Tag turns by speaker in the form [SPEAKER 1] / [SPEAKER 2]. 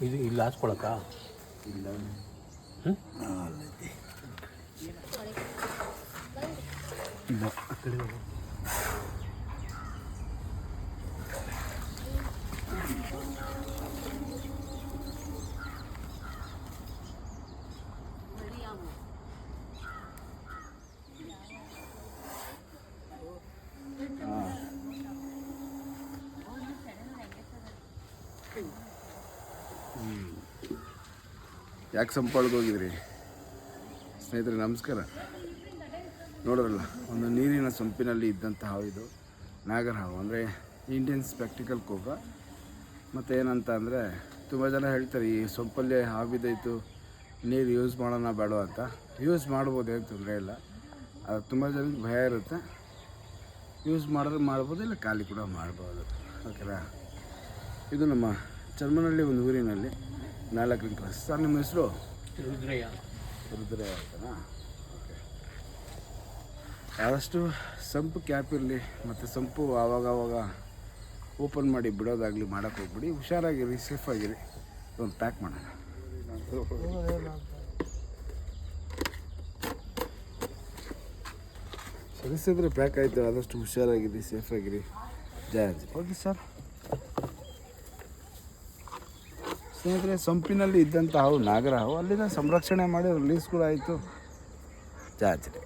[SPEAKER 1] ಇದು ಇಲ್ಲಿ ಹಾಸ್ಕೊಳಕ್ಕ
[SPEAKER 2] ಇಲ್ಲ
[SPEAKER 1] ಹ್ಞೂ
[SPEAKER 2] ಅಲ್ಲೈತಿ
[SPEAKER 1] ಇಲ್ಲ ಆ ಕಡೆ ಹೋಗು.
[SPEAKER 2] ಯಾಕೆ ಸಂಪಾಳ್ಗೆ ಹೋಗಿದ್ರಿ ಸ್ನೇಹಿತರೆ? ನಮಸ್ಕಾರ. ನೋಡೋರಲ್ಲ, ಒಂದು ನೀರಿನ ಸೊಂಪಿನಲ್ಲಿ ಇದ್ದಂಥ ಹಾವು ಇದು ನಾಗರ ಹಾವು, ಅಂದರೆ ಇಂಡಿಯನ್ ಸ್ಪೆಕ್ಟಿಕಲ್ ಕೋಬ್ರಾ. ಮತ್ತು ಏನಂತ ಅಂದರೆ, ತುಂಬ ಜನ ಹೇಳ್ತಾರೆ ಈ ಸೊಂಪಲ್ಲಿ ಹಾವಿದಾಯಿತು, ನೀರು ಯೂಸ್ ಮಾಡೋಣ ಬೇಡ ಅಂತ. ಯೂಸ್ ಮಾಡ್ಬೋದು, ಏನು ತೊಂದರೆ ಇಲ್ಲ. ಅದು ತುಂಬ ಜನಕ್ಕೆ ಭಯ ಇರುತ್ತೆ. ಯೂಸ್ ಮಾಡಿದ್ರೆ ಮಾಡ್ಬೋದು, ಇಲ್ಲ ಖಾಲಿ ಕೂಡ ಮಾಡ್ಬೋದು. ಓಕೆನಾ? ಇದು ನಮ್ಮ ಚರ್ಮನಹಳ್ಳಿ ಒಂದು ಊರಿನಲ್ಲಿ 4ನೇ ಕ್ಲಾಸ್. ಸರ್, ನಿಮ್ಮ ಹೆಸರು?
[SPEAKER 1] ರುದ್ರಯ್ಯ.
[SPEAKER 2] ರುದ್ರಯ್ಯ ಅಂತನಾ? ಓಕೆ. ಆದಷ್ಟು ಸಂಪು ಕ್ಯಾಪ್ ಇರಲಿ, ಮತ್ತು ಸಂಪು ಆವಾಗವಾಗ ಓಪನ್ ಮಾಡಿ ಬಿಡೋದಾಗಲಿ ಮಾಡೋಕ್ಕೆ ಹೋಗ್ಬಿಡಿ. ಹುಷಾರಾಗಿರಿ, ಸೇಫಾಗಿರಿ. ಒಂದು ಪ್ಯಾಕ್ ಮಾಡೋಣ. ಸರಿಸಿದ್ರೆ ಪ್ಯಾಕ್ ಆಯಿತು. ಆದಷ್ಟು ಹುಷಾರಾಗಿರಿ, ಸೇಫಾಗಿರಿ. ಜಯ ಅಂಜಲಿ. Okay sir. ಸ್ನೇಹಿತರೆ, ಸಂಪಿನಲ್ಲಿ ಇದ್ದಂಥ ಹಾವು ನಾಗರ ಹಾವು. ಅಲ್ಲಿಂದ ಸಂರಕ್ಷಣೆ ಮಾಡಿ ರಿಲೀಸ್ ಕೂಡ ಆಯಿತು. ಜಯ ಅಂಜಲಿ.